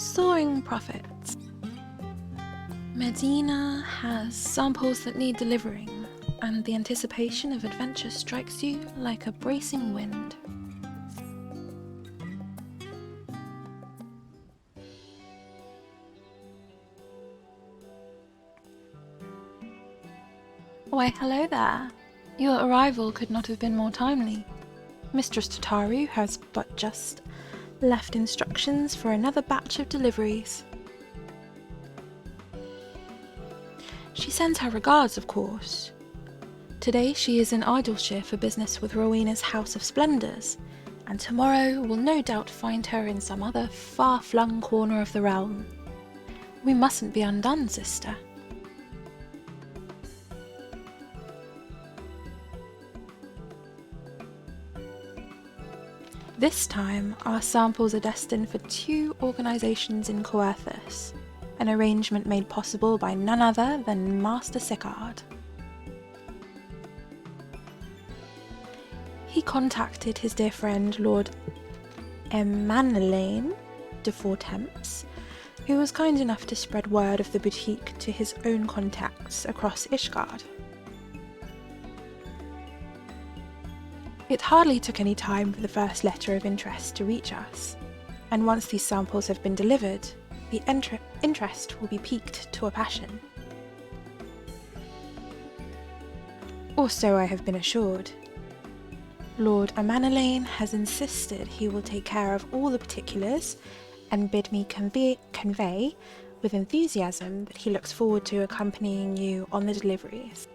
Soaring profits. Medina has samples that need delivering, and the anticipation of adventure strikes you like a bracing wind. Why, hello there. Your arrival could not have been more timely. Mistress Tataru has but just left instructions for another batch of deliveries. She sends her regards, of course. Today she is in Idleshire for business with Rowena's House of Splendours, and tomorrow will no doubt find her in some other far-flung corner of the realm. We mustn't be undone, sister. This time, our samples are destined for 2 organisations in Coerthus, an arrangement made possible by none other than Master Sicard. He contacted his dear friend Lord Emanelaine de Fortemps, who was kind enough to spread word of the boutique to his own contacts across Ishgard. It hardly took any time for the first letter of interest to reach us, and once these samples have been delivered, the interest will be piqued to a passion. Or so I have been assured. Lord Emanelaine has insisted he will take care of all the particulars and bid me convey with enthusiasm that he looks forward to accompanying you on the deliveries.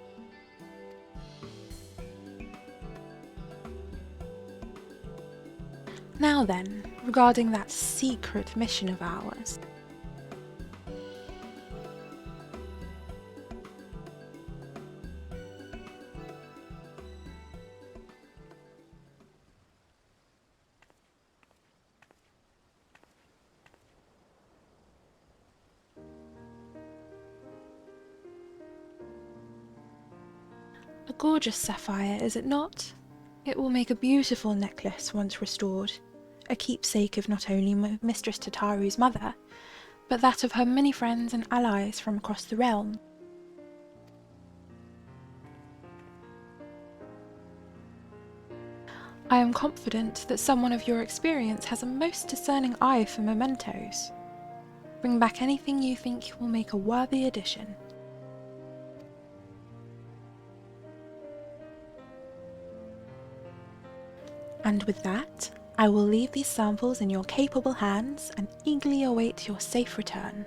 Now then, regarding that secret mission of ours. A gorgeous sapphire, is it not? It will make a beautiful necklace once restored, a keepsake of not only Mistress Tataru's mother, but that of her many friends and allies from across the realm. I am confident that someone of your experience has a most discerning eye for mementos. Bring back anything you think will make a worthy addition. And with that, I will leave these samples in your capable hands and eagerly await your safe return.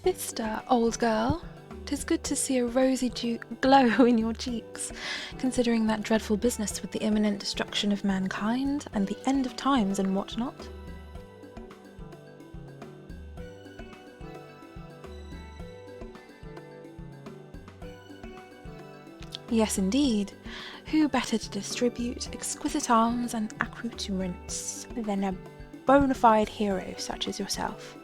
Sister, old girl, 'tis good to see a rosy glow in your cheeks, considering that dreadful business with the imminent destruction of mankind and the end of times and what not. Yes, indeed. Who better to distribute exquisite arms and accoutrements than a bona fide hero such as yourself?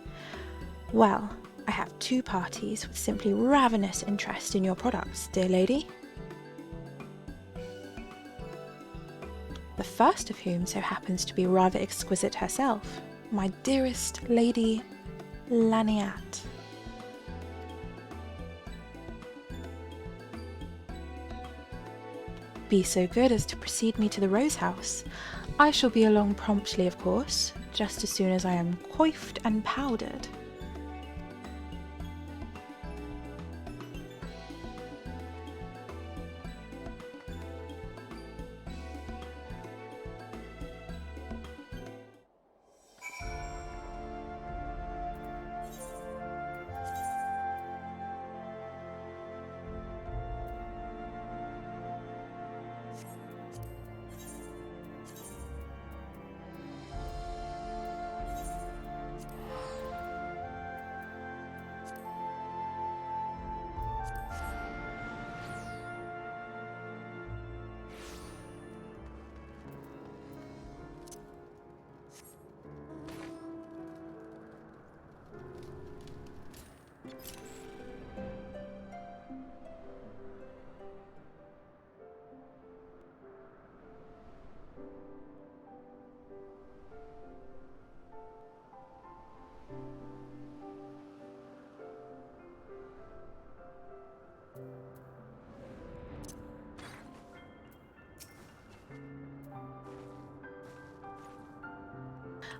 Well, I have two parties with simply ravenous interest in your products, dear lady. The first of whom so happens to be rather exquisite herself, my dearest Lady Laniat. Be so good as to precede me to the Rose House. I shall be along promptly, of course, just as soon as I am coiffed and powdered.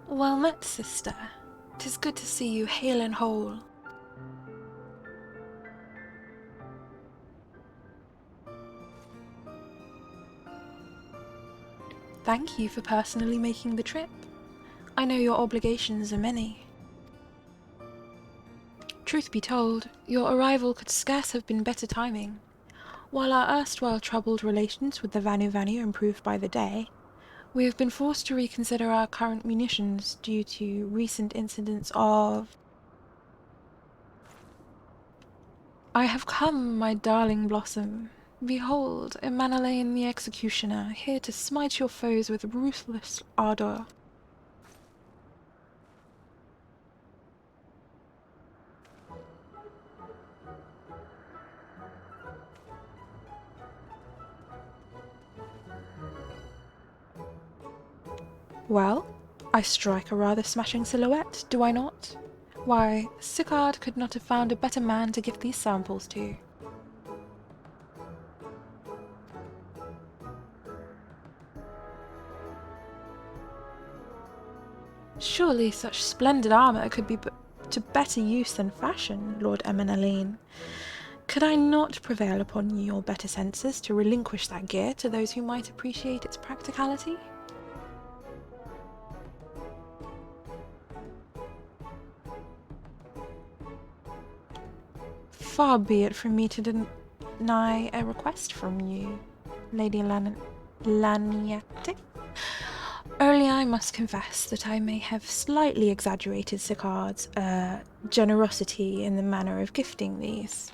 Well met, sister. 'Tis good to see you hale and whole. Thank you for personally making the trip. I know your obligations are many. Truth be told, your arrival could scarce have been better timing. While our erstwhile troubled relations with the Vanu improved by the day, we have been forced to reconsider our current munitions due to recent incidents of... I have come, my darling Blossom. Behold, Emanuelaine the Executioner, here to smite your foes with ruthless ardour. Well, I strike a rather smashing silhouette, do I not? Why, Sicard could not have found a better man to give these samples to. Surely such splendid armour could be put to better use than fashion, Lord Emanuelaine. Could I not prevail upon your better senses to relinquish that gear to those who might appreciate its practicality? Far be it from me to deny a request from you, Lady Laniate. Only I must confess that I may have slightly exaggerated Sicard's generosity in the manner of gifting these.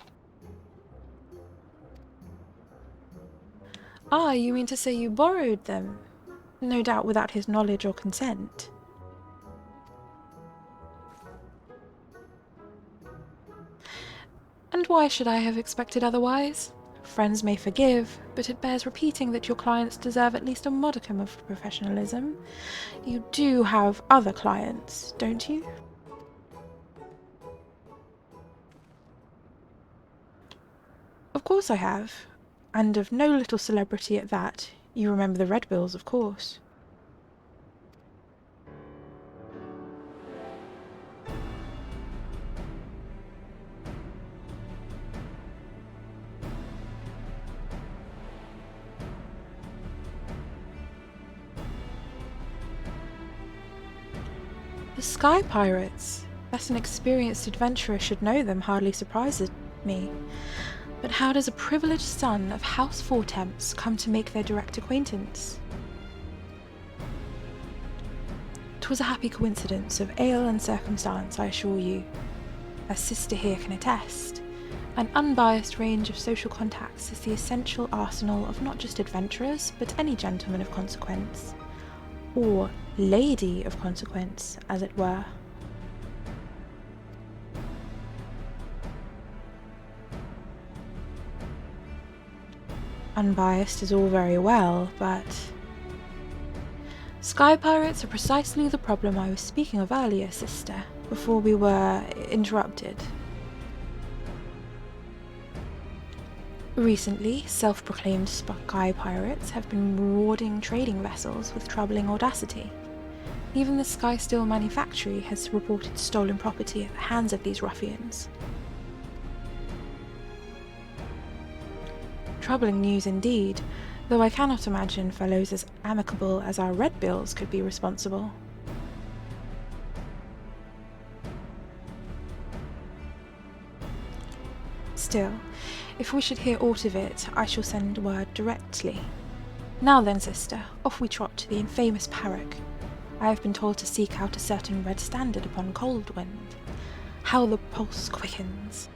Ah, you mean to say you borrowed them? No doubt without his knowledge or consent. And why should I have expected otherwise? Friends may forgive, but it bears repeating that your clients deserve at least a modicum of professionalism. You do have other clients, don't you? Of course I have, and of no little celebrity at that. You remember the Red Bills, of course. The Sky Pirates. That an experienced adventurer should know them hardly surprises me. But how does a privileged son of House Fortemps come to make their direct acquaintance? 'Twas a happy coincidence of ale and circumstance, I assure you, as sister here can attest. An unbiased range of social contacts is the essential arsenal of not just adventurers, but any gentleman of consequence. Or lady of consequence, as it were. Unbiased is all very well, but sky pirates are precisely the problem I was speaking of earlier, sister, before we were interrupted. Recently, self-proclaimed sky pirates have been rewarding trading vessels with troubling audacity. Even the Sky Steel Manufactory has reported stolen property at the hands of these ruffians. Troubling news indeed, though I cannot imagine fellows as amicable as our Red Bills could be responsible. Still, if we should hear aught of it, I shall send word directly. Now then, sister, off we trot to the infamous Parrock. I have been told to seek out a certain red standard upon cold wind. How the pulse quickens!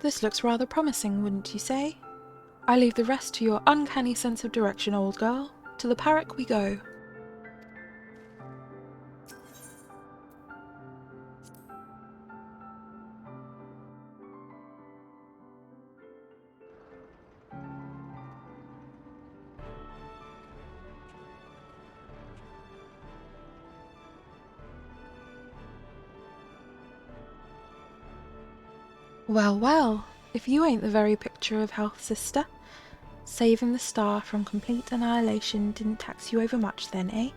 This looks rather promising, wouldn't you say? I leave the rest to your uncanny sense of direction, old girl. To the Parrock we go. Well, well, if you ain't the very picture of health, sister. Saving the star from complete annihilation didn't tax you over much then, eh?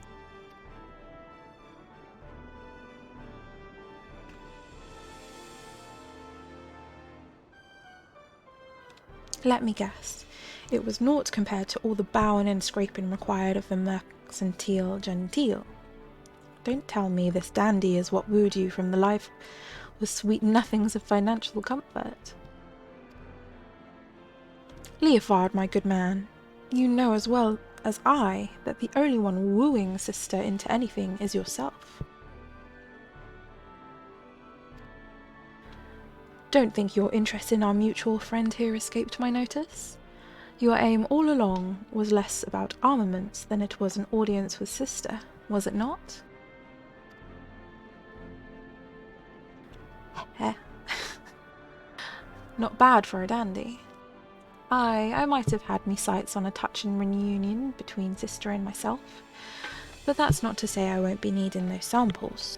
Let me guess. It was naught compared to all the bowing and scraping required of the mercantile genteel. Don't tell me this dandy is what wooed you from the life with sweet nothings of financial comfort. Leofard, my good man, you know as well as I that the only one wooing sister into anything is yourself. Don't think your interest in our mutual friend here escaped my notice. Your aim all along was less about armaments than it was an audience with sister, was it not? Heh. Not bad for a dandy. I might have had me sights on a touching reunion between sister and myself, but that's not to say I won't be needing those samples.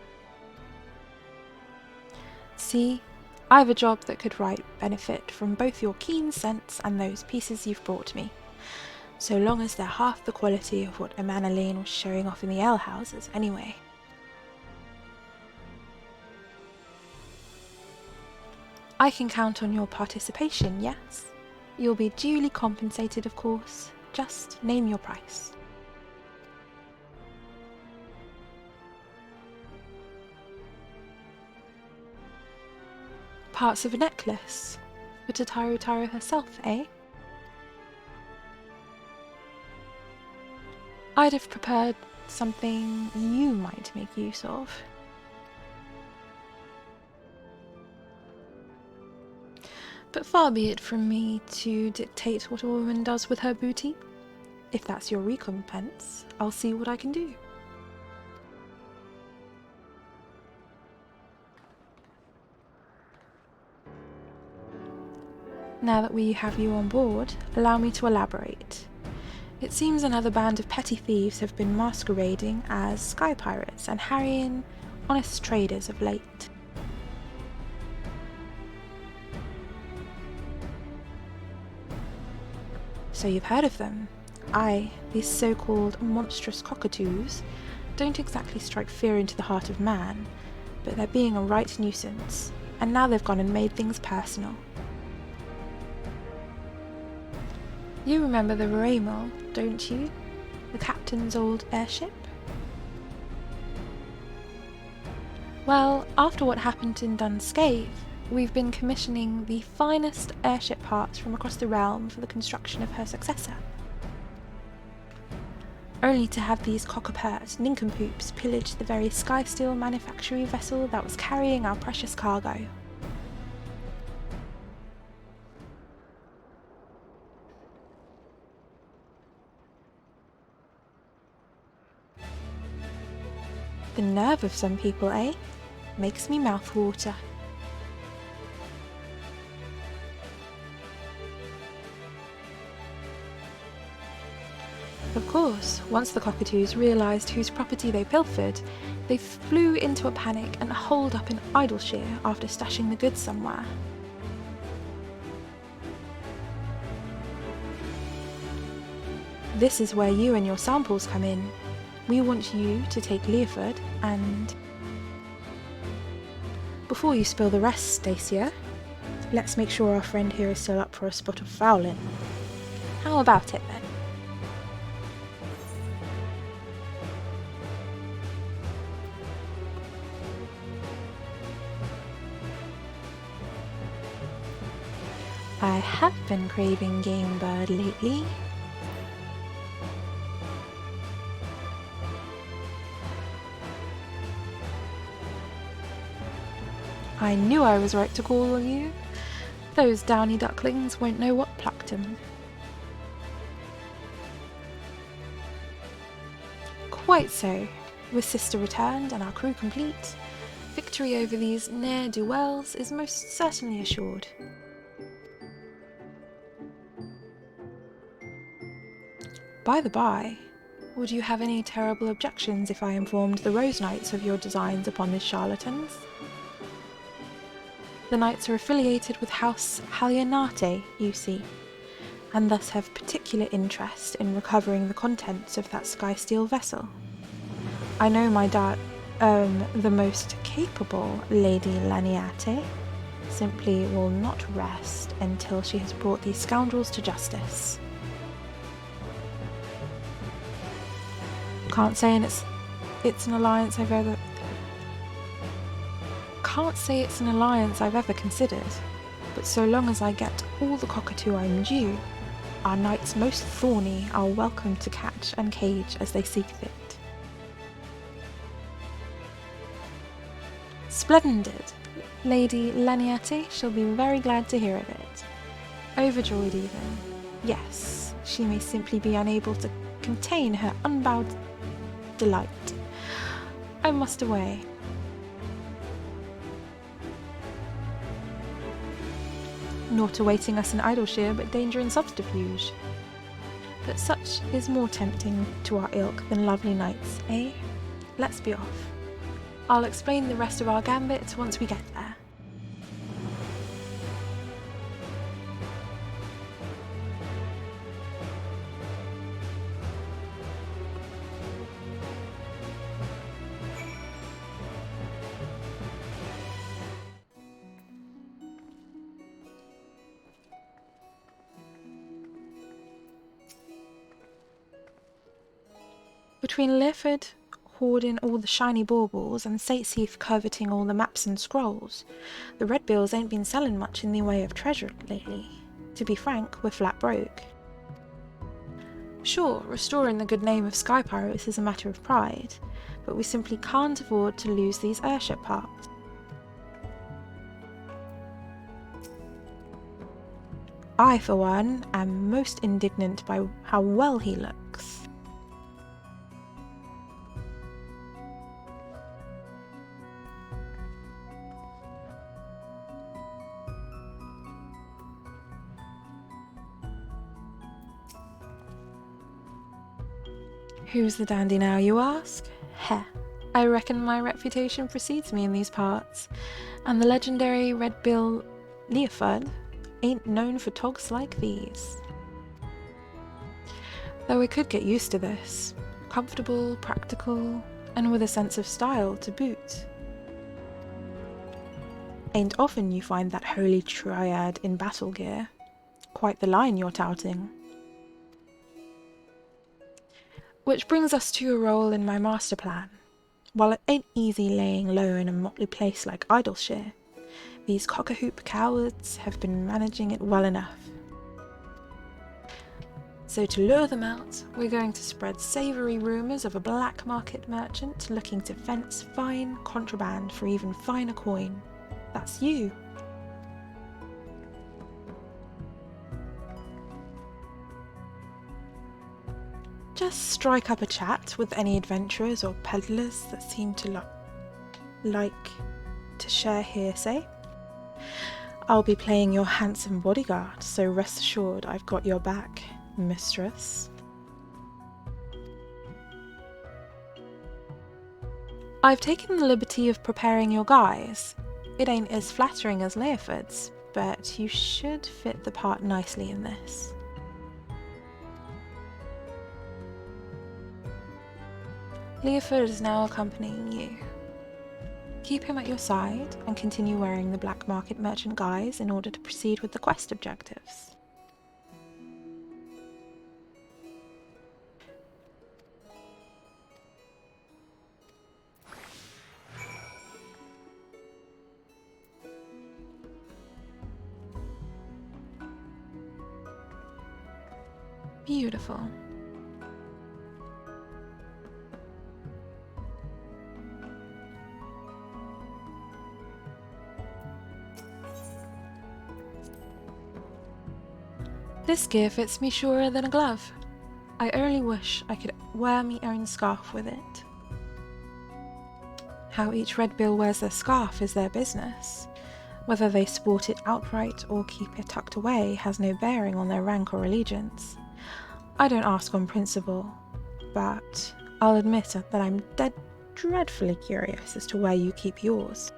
See, I've a job that could right benefit from both your keen sense and those pieces you've brought me, so long as they're half the quality of what Amanda Lane was showing off in the alehouses anyway. I can count on your participation, yes? You'll be duly compensated, of course. Just name your price. Parts of a necklace? For Tataru herself, eh? I'd have prepared something you might make use of. But far be it from me to dictate what a woman does with her booty. If that's your recompense, I'll see what I can do. Now that we have you on board, allow me to elaborate. It seems another band of petty thieves have been masquerading as sky pirates and harrying honest traders of late. So you've heard of them? Aye, these so-called monstrous cockatoos don't exactly strike fear into the heart of man, but they're being a right nuisance, and now they've gone and made things personal. You remember the Raimel, don't you? The captain's old airship? Well, after what happened in Dunscathe, we've been commissioning the finest airship parts from across the realm for the construction of her successor. Only to have these cockapert nincompoops pillage the very Skysteel manufactory vessel that was carrying our precious cargo. The nerve of some people, eh? Makes me mouth water. Of course, once the cockatoos realised whose property they pilfered, they flew into a panic and holed up in Idleshire after stashing the goods somewhere. This is where you and your samples come in. We want you to take Leoford and... Before you spill the rest, Stacia, let's make sure our friend here is still up for a spot of fowling. How about it then? I have been craving game bird lately. I knew I was right to call on you. Those downy ducklings won't know what plucked them. Quite so. With Sister returned and our crew complete, victory over these ne'er-do-wells is most certainly assured. By the by, would you have any terrible objections if I informed the Rose Knights of your designs upon these charlatans? The Knights are affiliated with House Halionate, you see, and thus have particular interest in recovering the contents of that Skysteel vessel. I know the most capable Lady Laniate simply will not rest until she has brought these scoundrels to justice. Can't say it's an alliance I've ever considered, but so long as I get all the cockatoo I'm due, our knights most thorny are welcome to catch and cage as they see fit. Splendid! Lady Laniate shall be very glad to hear of it. Overjoyed even. Yes, she may simply be unable to contain her unbowed delight. I must away. Naught awaiting us in Idleshire but danger and subterfuge. But such is more tempting to our ilk than lovely knights, eh? Let's be off. I'll explain the rest of our gambit once we get there. Between Leoford hoarding all the shiny baubles and Sateseath coveting all the maps and scrolls, the Redbills ain't been selling much in the way of treasure lately. To be frank, we're flat broke. Sure, restoring the good name of Sky Pirates is a matter of pride, but we simply can't afford to lose these airship parts. I, for one, am most indignant by how well he looks. Who's the dandy now, you ask? Heh, I reckon my reputation precedes me in these parts, and the legendary Redbill Leoford ain't known for togs like these. Though I could get used to this. Comfortable, practical, and with a sense of style to boot. Ain't often you find that holy triad in battle gear. Quite the line you're touting. Which brings us to a role in my master plan. While it ain't easy laying low in a motley place like Idleshire, these cock-a-hoop cowards have been managing it well enough. So to lure them out, we're going to spread savoury rumours of a black market merchant looking to fence fine contraband for even finer coin. That's you. Just strike up a chat with any adventurers or peddlers that seem to like to share hearsay. I'll be playing your handsome bodyguard, so rest assured I've got your back, mistress. I've taken the liberty of preparing your guise. It ain't as flattering as Leoford's, but you should fit the part nicely in this. Leoford is now accompanying you. Keep him at your side and continue wearing the black market merchant guise in order to proceed with the quest objectives. Beautiful. This gear fits me surer than a glove. I only wish I could wear me own scarf with it. How each Red Bill wears their scarf is their business. Whether they sport it outright or keep it tucked away has no bearing on their rank or allegiance. I don't ask on principle, but I'll admit that I'm dreadfully curious as to where you keep yours.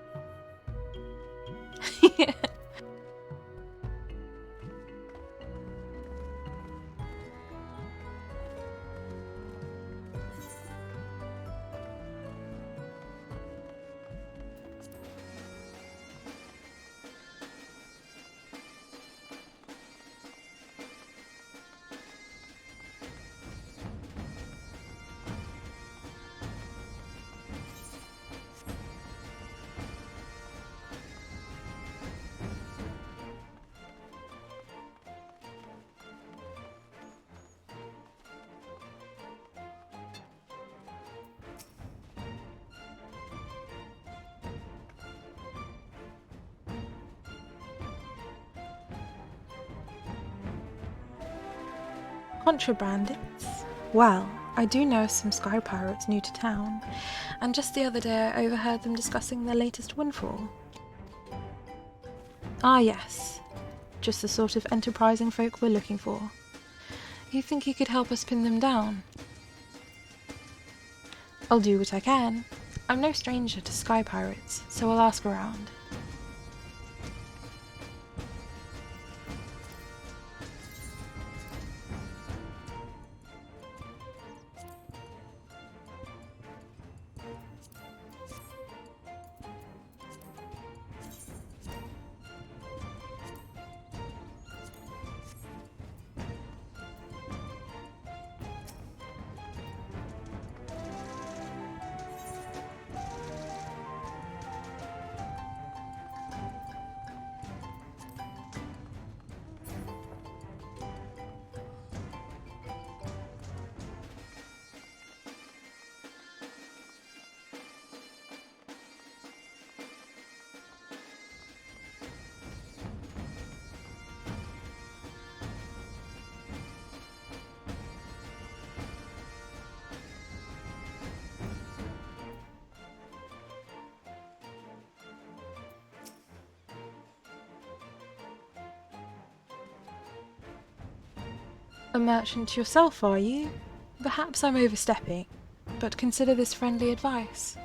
Contrabandists? Well, I do know some sky pirates new to town, and just the other day I overheard them discussing their latest windfall. Ah yes, just the sort of enterprising folk we're looking for. You think you could help us pin them down? I'll do what I can. I'm no stranger to sky pirates, so I'll ask around. A merchant yourself, are you? Perhaps I'm overstepping, but consider this friendly advice.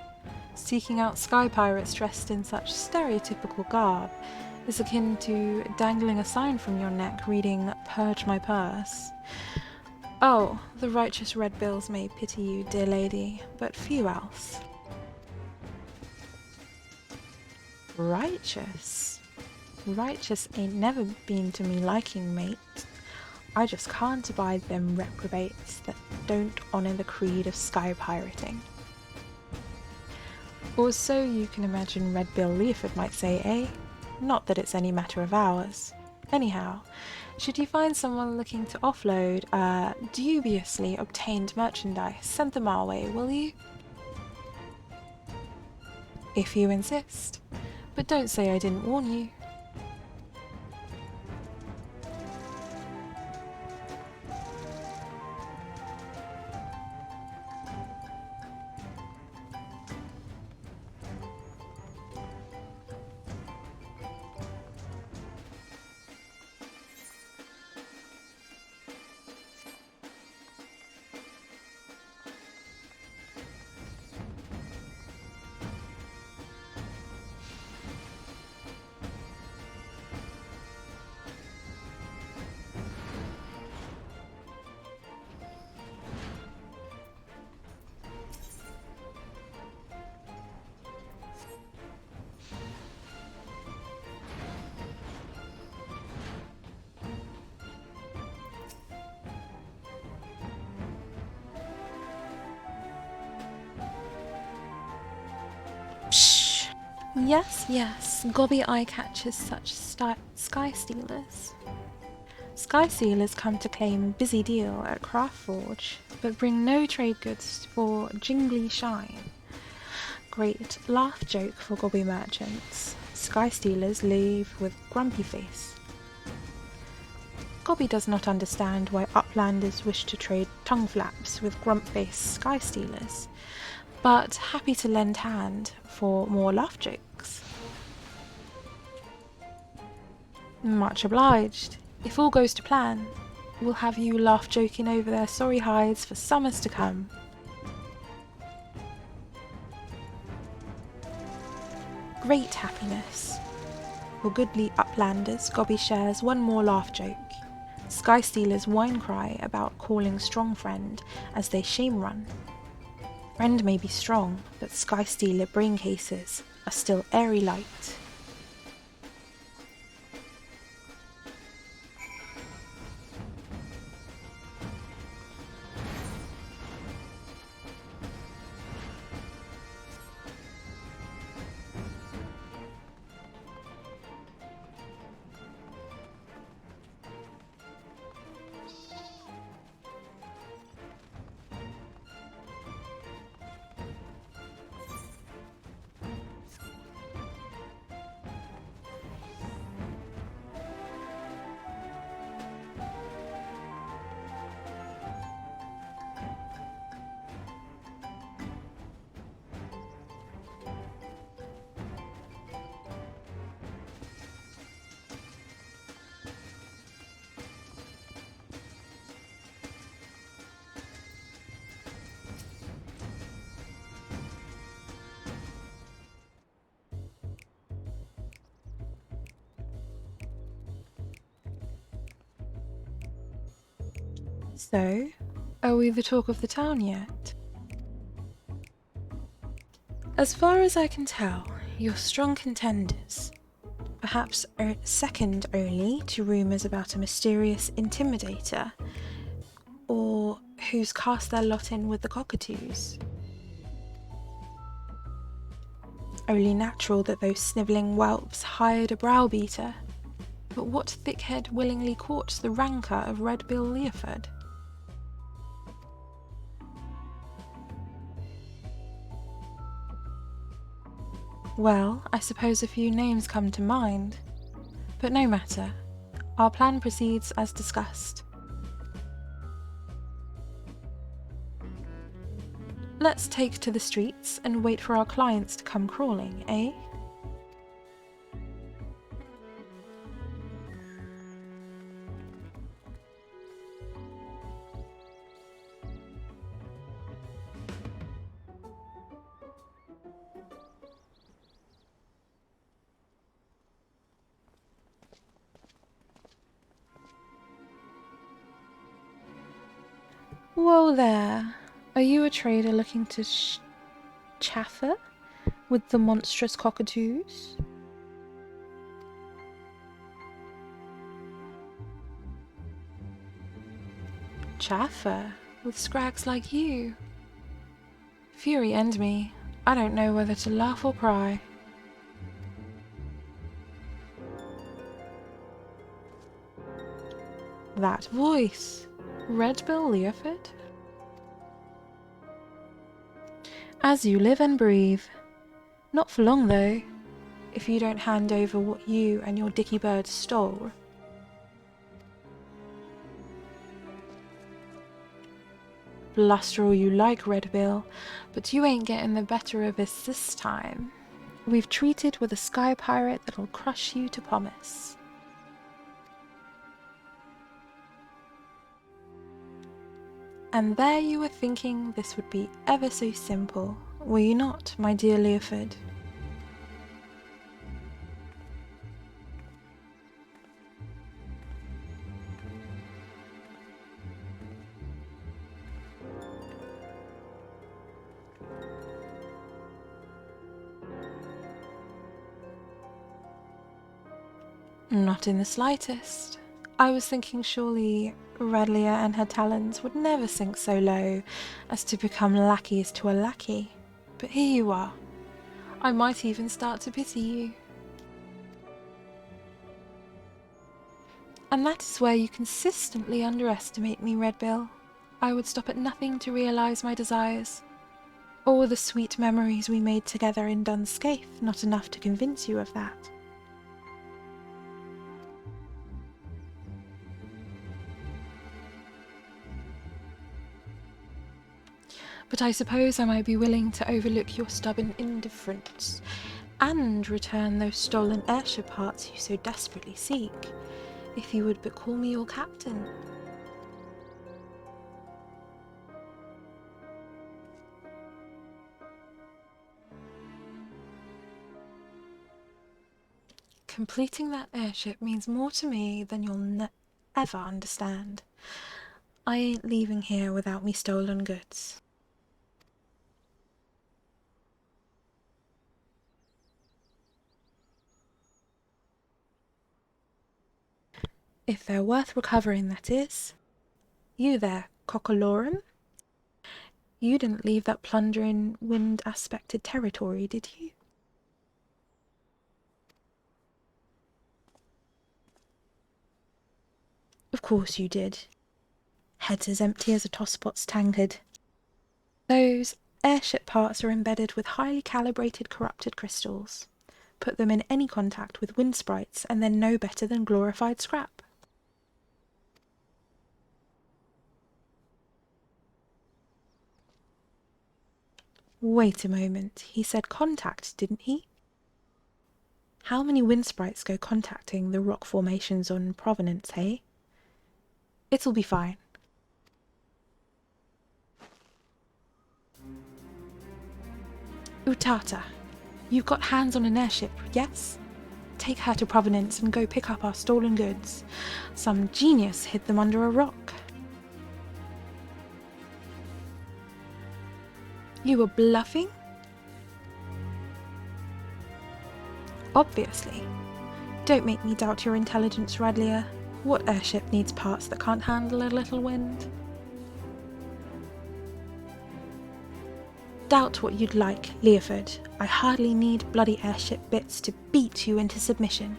Seeking out sky pirates dressed in such stereotypical garb is akin to dangling a sign from your neck reading "Purge my purse." Oh, the righteous red bills may pity you, dear lady, but few else. Righteous? Righteous ain't never been to me liking, mate. I just can't abide them reprobates that don't honour the creed of sky pirating. Or so you can imagine Red Bill Leaford might say, eh? Not that it's any matter of ours. Anyhow, should you find someone looking to offload dubiously obtained merchandise, send them our way, will you? If you insist. But don't say I didn't warn you. Psh! Yes, yes, gobby eye catches such sky stealers. Sky stealers come to claim busy deal at Craft Forge, but bring no trade goods for jingly shine. Great laugh joke for gobby merchants. Sky stealers leave with grumpy face. Gobby does not understand why uplanders wish to trade tongue flaps with grump-faced sky stealers, but happy to lend hand for more laugh jokes. Much obliged. If all goes to plan, we'll have you laugh joking over their sorry hides for summers to come. Great happiness. For goodly uplanders, Gobby shares one more laugh joke. Sky Stealer's whine cry about calling strong friend as they shame run. Friend may be strong, but Sky Stealer brain cases are still airy light. So, are we the talk of the town yet? As far as I can tell, you're strong contenders. Perhaps second only to rumours about a mysterious intimidator, or who's cast their lot in with the cockatoos. Only natural that those snivelling whelps hired a browbeater, but what thickhead willingly courts the rancour of Red Bill Leoford? Well, I suppose a few names come to mind, but no matter. Our plan proceeds as discussed. Let's take to the streets and wait for our clients to come crawling, eh? Whoa there. Are you a trader looking to chaffer with the monstrous cockatoos? Chaffer with scrags like you? Fury end me. I don't know whether to laugh or cry. That voice. Red Bill Leoford? As you live and breathe. Not for long though, if you don't hand over what you and your dicky bird stole. Bluster all you like, Red Bill, but you ain't getting the better of us this time. We've treated with a sky pirate that'll crush you to pumice. And there you were thinking this would be ever so simple, were you not, my dear Leoford? Not in the slightest. I was thinking surely Radlia and her talons would never sink so low as to become lackeys to a lackey. But here you are. I might even start to pity you. And that is where you consistently underestimate me, Red Bill. I would stop at nothing to realise my desires. All the sweet memories we made together in Dunscape, not enough to convince you of that. But I suppose I might be willing to overlook your stubborn indifference and return those stolen airship parts you so desperately seek, if you would but call me your captain. Completing that airship means more to me than you'll ever understand. I ain't leaving here without me stolen goods. If they're worth recovering, that is. You there, Cockalorum? You didn't leave that plundering, wind-aspected territory, did you? Of course you did. Head's as empty as a tosspot's tankard. Those airship parts are embedded with highly calibrated corrupted crystals. Put them in any contact with wind sprites and they're no better than glorified scrap. Wait a moment, he said contact, didn't he? How many wind sprites go contacting the rock formations on Provenance, hey? It'll be fine. Utata, you've got hands on an airship, yes? Take her to Provenance and go pick up our stolen goods. Some genius hid them under a rock. You were bluffing? Obviously. Don't make me doubt your intelligence, Radlia. What airship needs parts that can't handle a little wind? Doubt what you'd like, Leoford. I hardly need bloody airship bits to beat you into submission.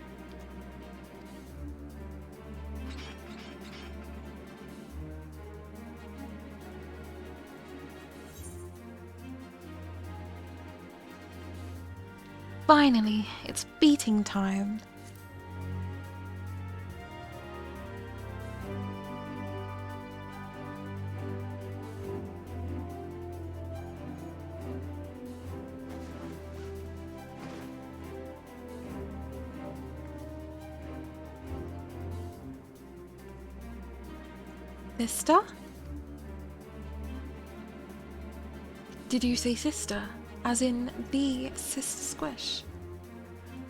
Finally, it's beating time. Sister? Did you say sister? As in the Sister Squish?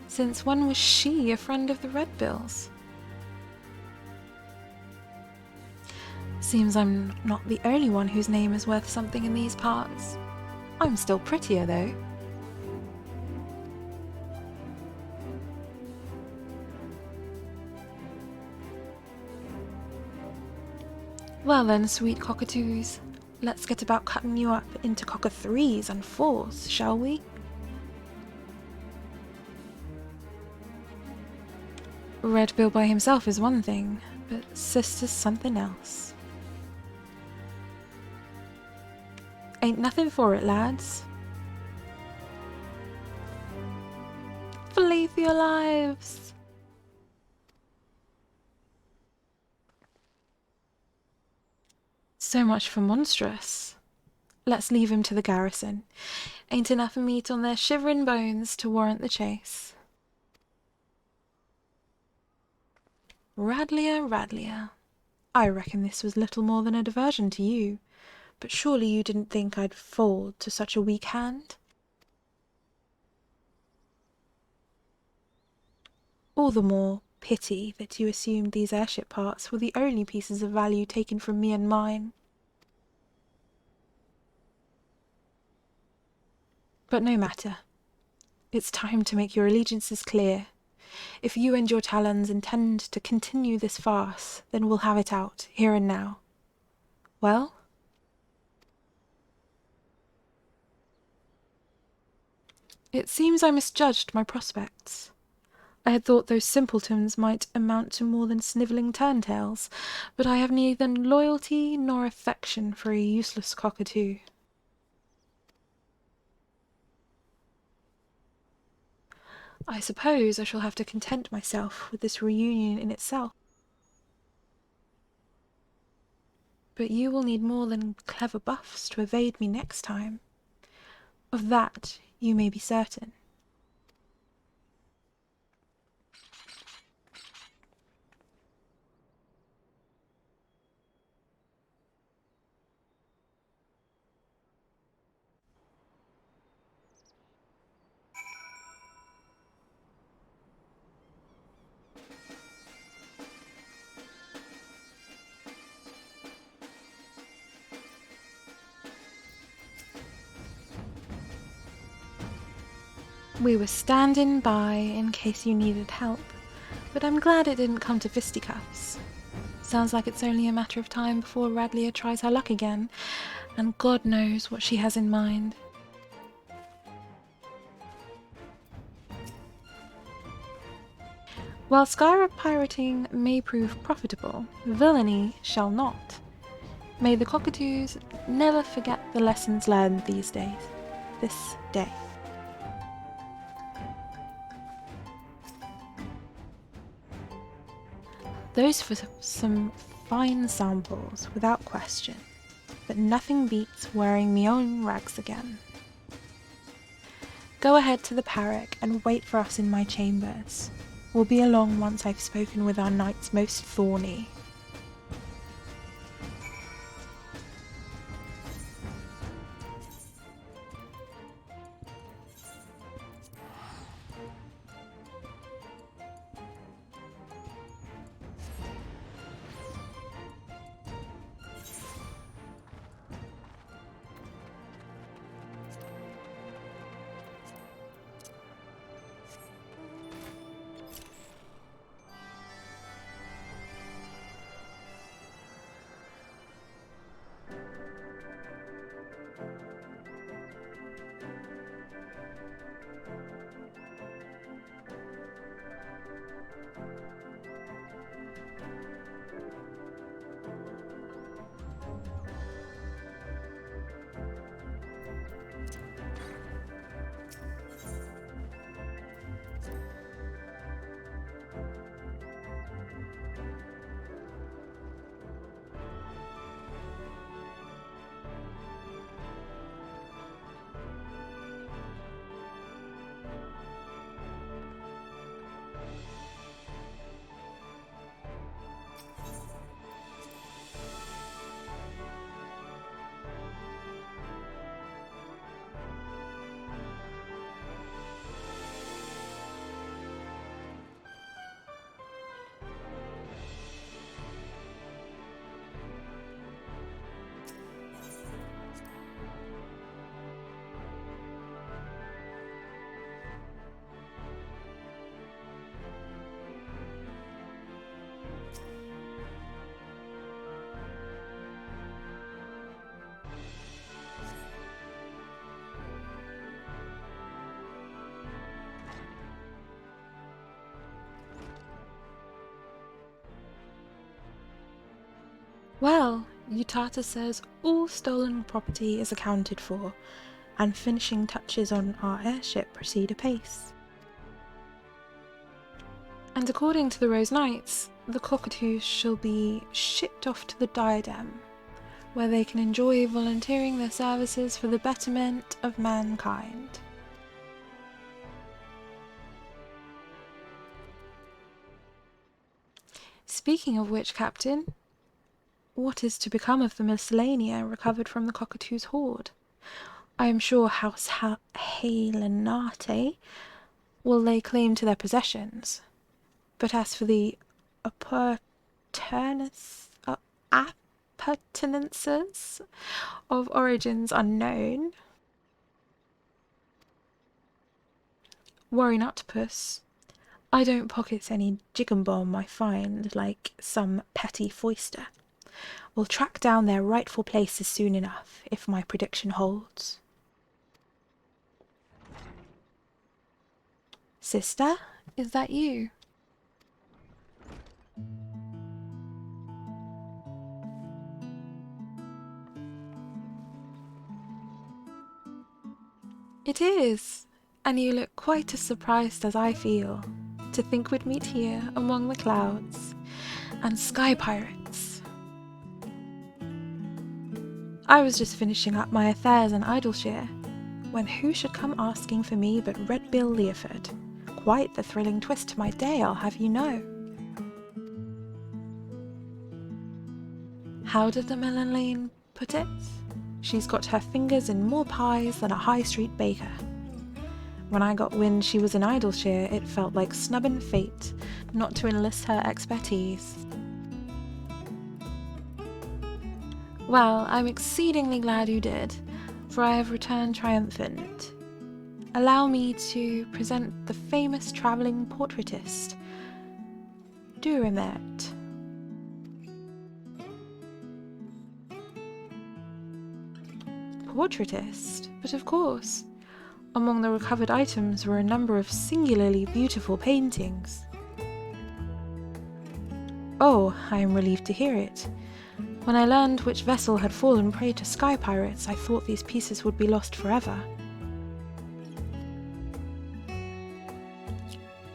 Since when was she a friend of the Red Bills? Seems I'm not the only one whose name is worth something in these parts. I'm still prettier, though. Well then, sweet cockatoos, let's get about cutting you up into cockatrees and fours, shall we? Red Bill by himself is one thing, but sister's something else. Ain't nothing for it, lads. Flee for your lives! So much for monstrous. Let's leave him to the garrison. Ain't enough meat on their shivering bones to warrant the chase. Radlia, I reckon this was little more than a diversion to you, but surely you didn't think I'd fold to such a weak hand? All the more pity that you assumed these airship parts were the only pieces of value taken from me and mine. But no matter. It's time to make your allegiances clear. If you and your talons intend to continue this farce, then we'll have it out, here and now. Well? It seems I misjudged my prospects. I had thought those simpletons might amount to more than snivelling turntails, but I have neither loyalty nor affection for a useless cockatoo. I suppose I shall have to content myself with this reunion in itself. But you will need more than clever buffs to evade me next time. Of that you may be certain. We were standing by in case you needed help, but I'm glad it didn't come to fisticuffs. Sounds like it's only a matter of time before Radlia tries her luck again, and God knows what she has in mind. While Skyra pirating may prove profitable, villainy shall not. May the cockatoos never forget the lessons learned these days. This day. Those for some fine samples, without question, but nothing beats wearing me own rags again. Go ahead to the Parrot and wait for us in my chambers. We'll be along once I've spoken with our knights most thorny. Well, Yutata says all stolen property is accounted for, and finishing touches on our airship proceed apace. And according to the Rose Knights, the cockatoos shall be shipped off to the Diadem, where they can enjoy volunteering their services for the betterment of mankind. Speaking of which, Captain, what is to become of the miscellanea recovered from the cockatoo's hoard? I am sure House Halenate will lay claim to their possessions, but as for the appurtenances of origins unknown, worry not, puss. I don't pocket any jig'em-bomb I find like some petty foister. We'll track down their rightful places soon enough, if my prediction holds. Sister, is that you? It is, and you look quite as surprised as I feel to think we'd meet here among the clouds and sky pirates. I was just finishing up my affairs in Idleshire, when who should come asking for me but Red Bill Leoford. Quite the thrilling twist to my day, I'll have you know. How did the Melon Lane put it? She's got her fingers in more pies than a high street baker. When I got wind she was in Idleshire, it felt like snubbing fate not to enlist her expertise. Well, I'm exceedingly glad you did, for I have returned triumphant. Allow me to present the famous travelling portraitist, Durimert. Portraitist? But of course. Among the recovered items were a number of singularly beautiful paintings. Oh, I am relieved to hear it. When I learned which vessel had fallen prey to sky pirates, I thought these pieces would be lost forever.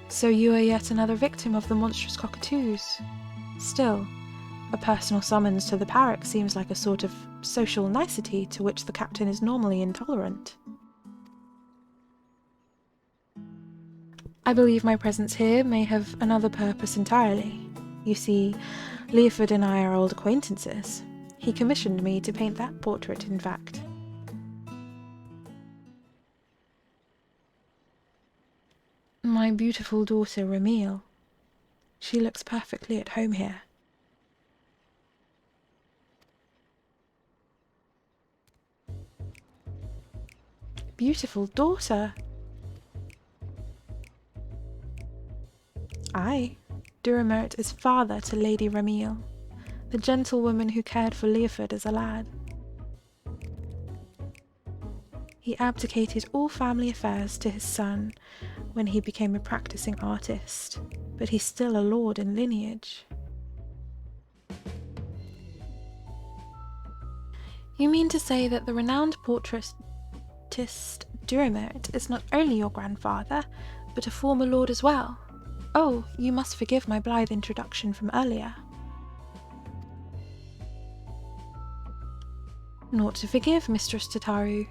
So you are yet another victim of the monstrous cockatoos. Still, a personal summons to the Parrot seems like a sort of social nicety to which the captain is normally intolerant. I believe my presence here may have another purpose entirely. You see, Leoford and I are old acquaintances. He commissioned me to paint that portrait, in fact. My beautiful daughter, Ramil. She looks perfectly at home here. Beautiful daughter? Aye, Durimert is father to Lady Ramil, the gentlewoman who cared for Leoford as a lad. He abdicated all family affairs to his son when he became a practicing artist, but he's still a lord in lineage. You mean to say that the renowned portraitist Durimert is not only your grandfather, but a former lord as well? Oh, you must forgive my blithe introduction from earlier. Naught to forgive, Mistress Tataru.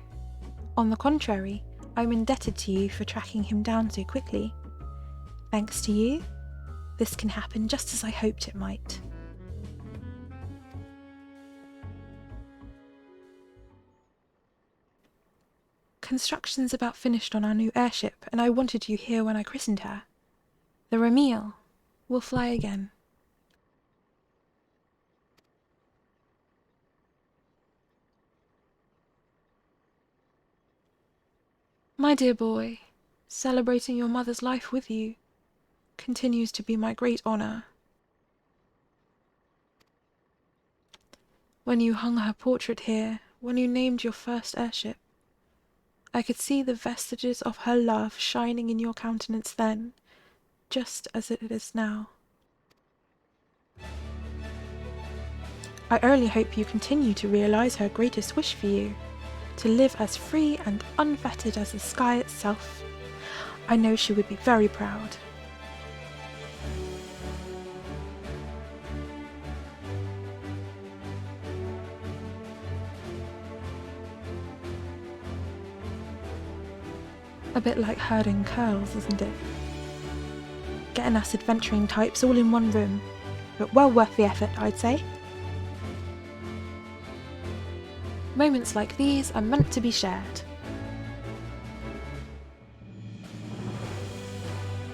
On the contrary, I'm indebted to you for tracking him down so quickly. Thanks to you, this can happen just as I hoped it might. Construction's about finished on our new airship, and I wanted you here when I christened her. The Ramil will fly again. My dear boy, celebrating your mother's life with you continues to be my great honour. When you hung her portrait here, when you named your first airship, I could see the vestiges of her love shining in your countenance then, just as it is now. I only hope you continue to realise her greatest wish for you, to live as free and unfettered as the sky itself. I know she would be very proud. A bit like herding curls, isn't it? Getting us adventuring types all in one room, but well worth the effort, I'd say. Moments like these are meant to be shared.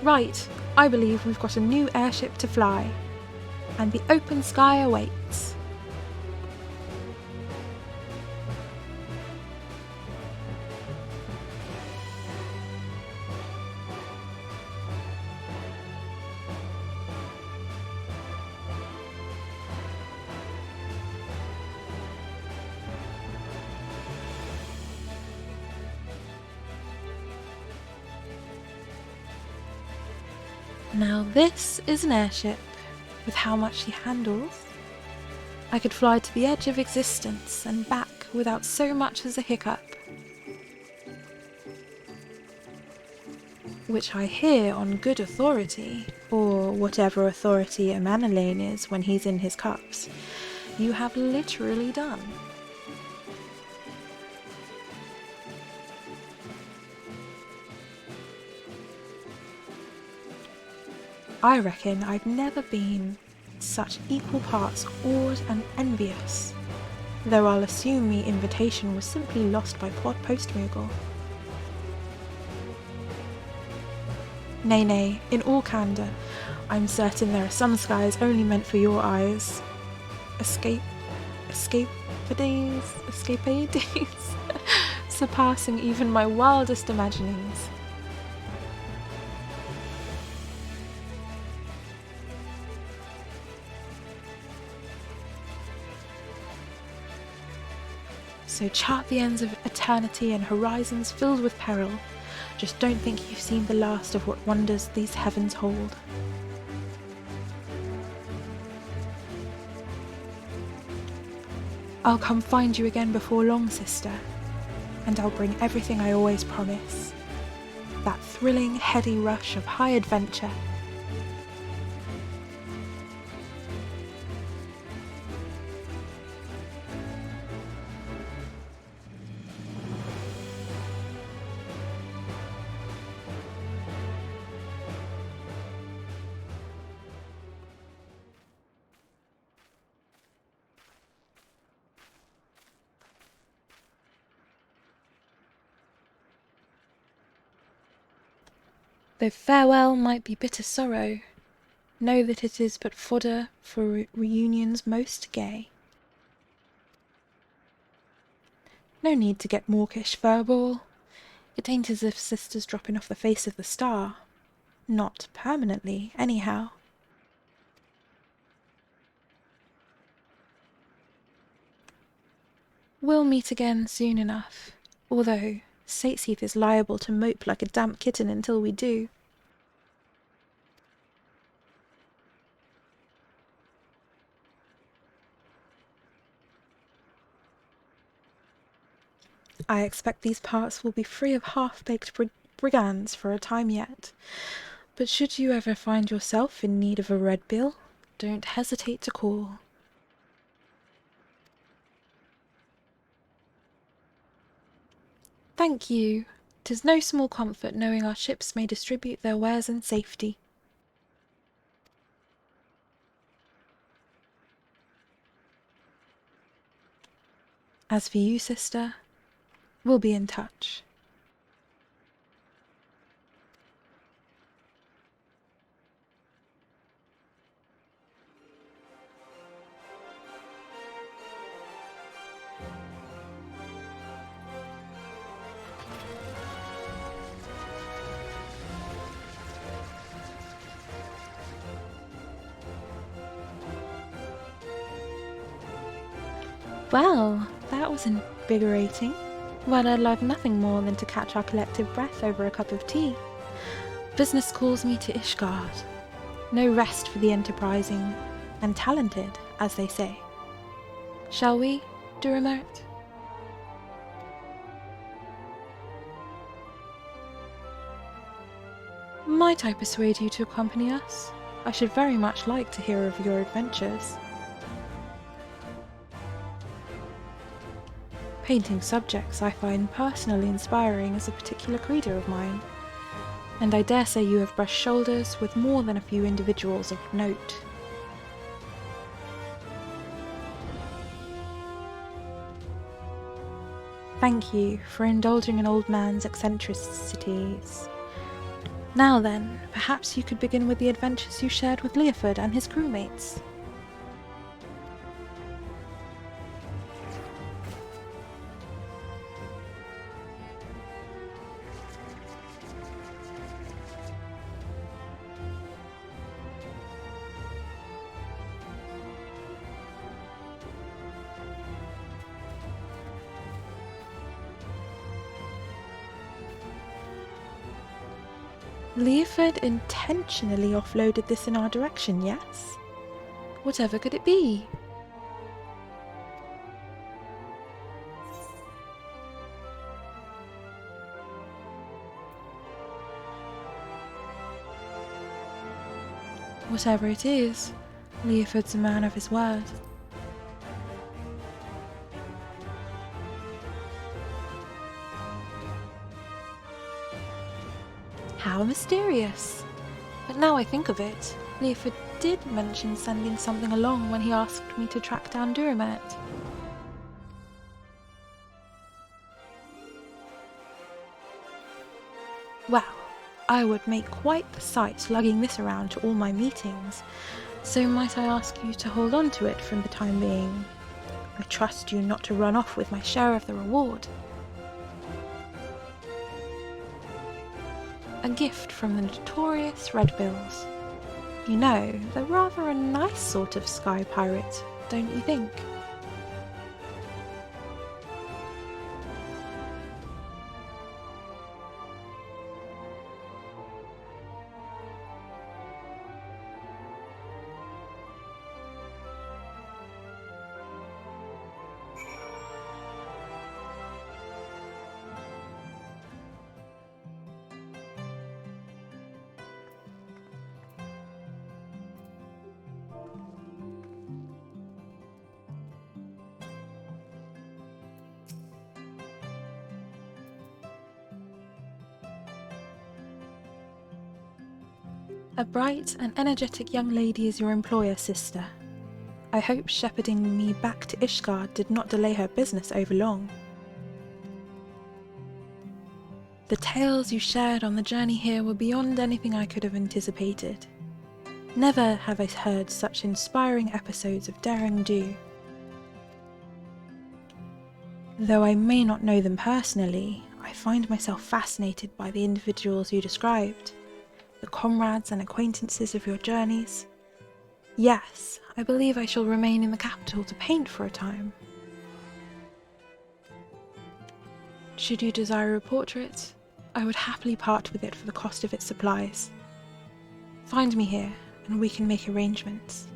Right, I believe we've got a new airship to fly, and the open sky awaits. Now this is an airship, with how much she handles. I could fly to the edge of existence and back without so much as a hiccup. Which I hear on good authority, or whatever authority a Manolane is when he's in his cups, you have literally done. I reckon I've never been such equal parts awed and envious, though I'll assume the invitation was simply lost by post-Moogle. Nay, in all candour, I'm certain there are some skies only meant for your eyes. Escapades, surpassing even my wildest imaginings. So chart the ends of eternity and horizons filled with peril. Just don't think you've seen the last of what wonders these heavens hold. I'll come find you again before long, sister, and I'll bring everything I always promise. That thrilling, heady rush of high adventure. Though farewell might be bitter sorrow, know that it is but fodder for reunions most gay. No need to get mawkish, Furball. It ain't as if sister's dropping off the face of the star. Not permanently, anyhow. We'll meet again soon enough, although Sateseath is liable to mope like a damp kitten until we do. I expect these parts will be free of half-baked brigands for a time yet, but should you ever find yourself in need of a red bill, don't hesitate to call. Thank you. 'Tis no small comfort knowing our ships may distribute their wares in safety. As for you, sister, we'll be in touch. Well, that was invigorating. Well, I'd love nothing more than to catch our collective breath over a cup of tea. Business calls me to Ishgard. No rest for the enterprising and talented, as they say. Shall we, Duremote? Might I persuade you to accompany us? I should very much like to hear of your adventures. Painting subjects I find personally inspiring as a particular credo of mine, and I dare say you have brushed shoulders with more than a few individuals of note. Thank you for indulging an old man's eccentricities. Now then, perhaps you could begin with the adventures you shared with Leoford and his crewmates. Leoford intentionally offloaded this in our direction, yes? Whatever could it be? Whatever it is, Leoford's a man of his word. How mysterious! But now I think of it, Leoford did mention sending something along when he asked me to track down Duremote. Well, I would make quite the sight lugging this around to all my meetings, so might I ask you to hold on to it for the time being? I trust you not to run off with my share of the reward. A gift from the notorious Redbills. You know, they're rather a nice sort of sky pirate, don't you think? A bright and energetic young lady is your employer, sister. I hope shepherding me back to Ishgard did not delay her business over long. The tales you shared on the journey here were beyond anything I could have anticipated. Never have I heard such inspiring episodes of daring do. Though I may not know them personally, I find myself fascinated by the individuals you described, the comrades and acquaintances of your journeys. Yes, I believe I shall remain in the capital to paint for a time. Should you desire a portrait, I would happily part with it for the cost of its supplies. Find me here, and we can make arrangements.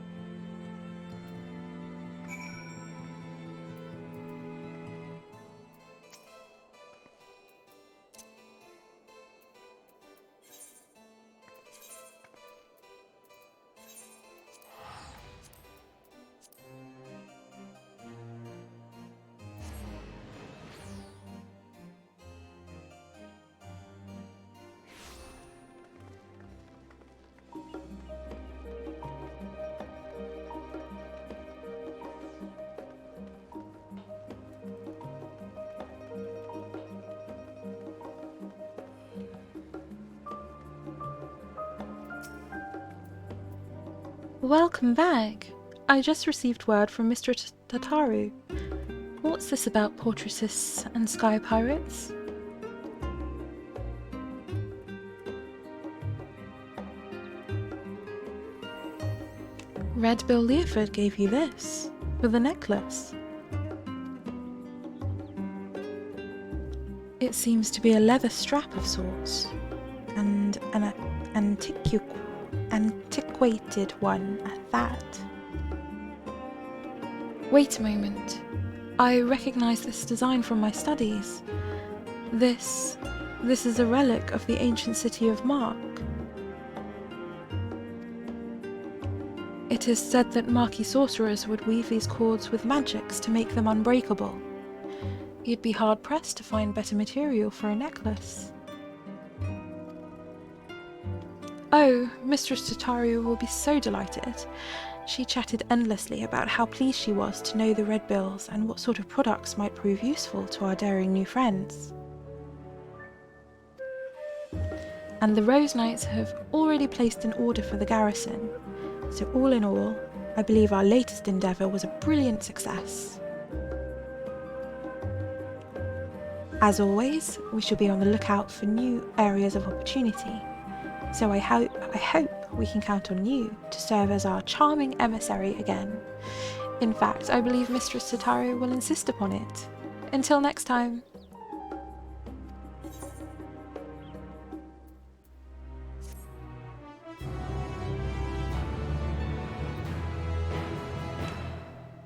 Welcome back. I just received word from Mr. Tataru. What's this about portraitess and sky pirates? Red Bill Leoford gave you this, with a necklace. It seems to be a leather strap of sorts, and an antiquated one at that. Wait a moment. I recognize this design from my studies. This is a relic of the ancient city of Mark. It is said that Marky sorcerers would weave these cords with magics to make them unbreakable. You'd be hard-pressed to find better material for a necklace. Oh, Mistress Tataru will be so delighted. She chatted endlessly about how pleased she was to know the red bills and what sort of products might prove useful to our daring new friends. And the Rose Knights have already placed an order for the garrison, so all in all, I believe our latest endeavour was a brilliant success. As always, we shall be on the lookout for new areas of opportunity, so I hope we can count on you to serve as our charming emissary again. In fact, I believe Mistress Tataru will insist upon it. Until next time.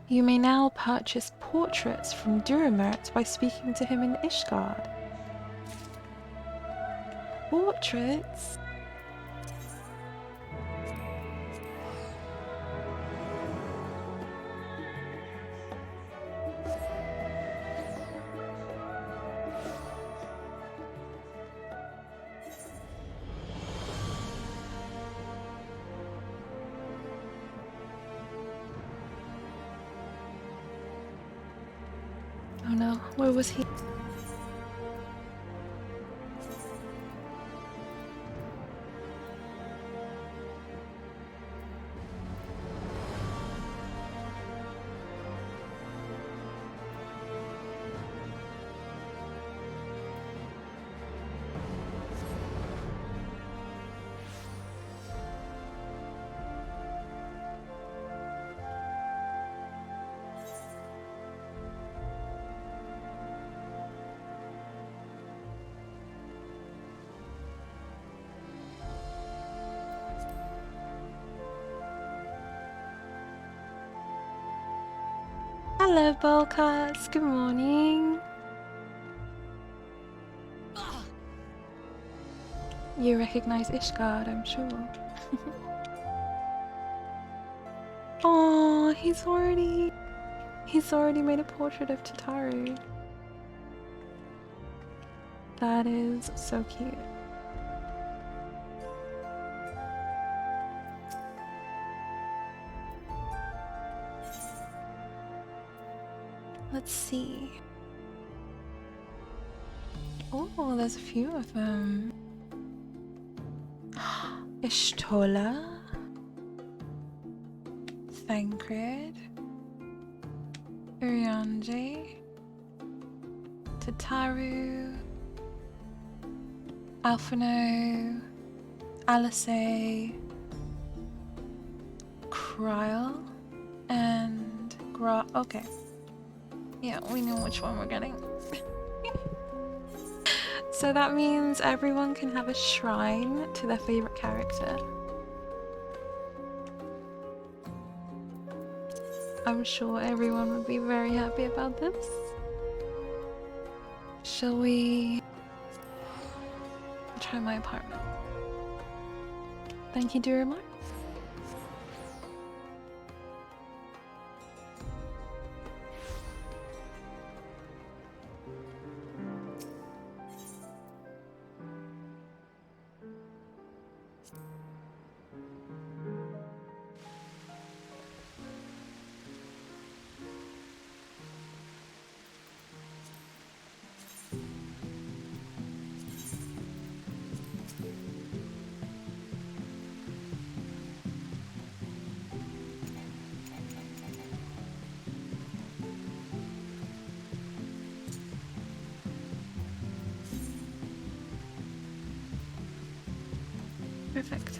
You may now purchase portraits from Duramert by speaking to him in Ishgard. Portraits? Oh no, where was he? Hello, Bolcats. Good morning. You recognize Ishgard, I'm sure. Oh, he's already made a portrait of Tataru. That is so cute. Let's see. Oh, there's a few of them. Ishtola, Thancred, Urianger, Tataru, Alphino, Alice, Kryl, and Okay. Yeah, we know which one we're getting. So that means everyone can have a shrine to their favorite character. I'm sure everyone would be very happy about this. Shall we try my apartment? Thank you, Duramar. Perfect.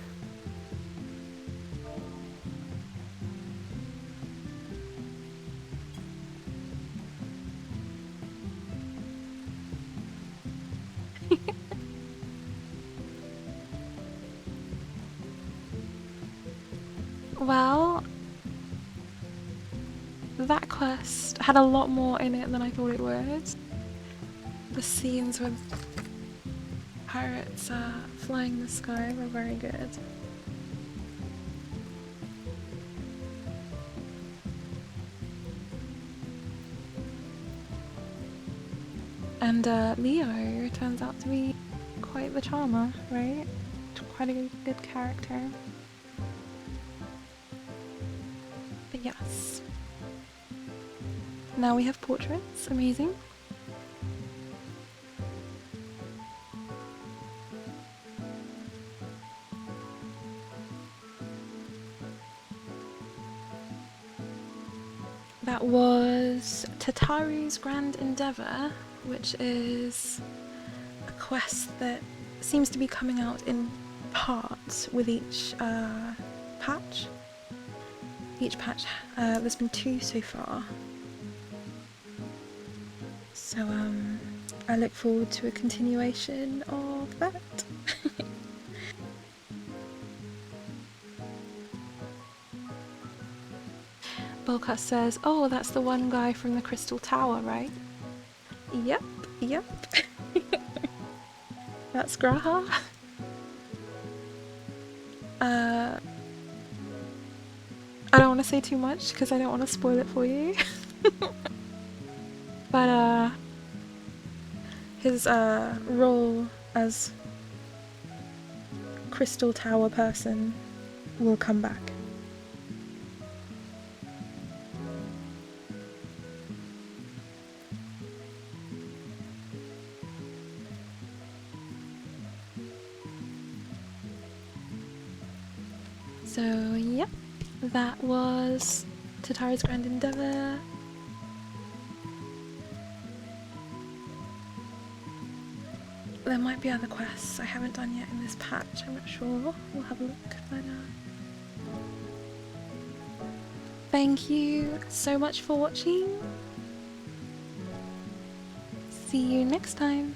Well, that quest had a lot more in it than I thought it would. The scenes with pirates flying the sky were very good. And Leo turns out to be quite the charmer, right? Quite a good character. But yes. Now we have portraits, amazing. That was Tataru's Grand Endeavour, which is a quest that seems to be coming out in parts with each patch. Each patch, there's been 2 so far. So I look forward to a continuation of that. Bolkat says, oh, that's the one guy from the Crystal Tower, right? Yep. That's Graha. I don't want to say too much because I don't want to spoil it for you. But his role as Crystal Tower person will come back. So, yep, that was Tataru's Grand Endeavour. There might be other quests I haven't done yet in this patch, I'm not sure. We'll have a look, but thank you so much for watching. See you next time.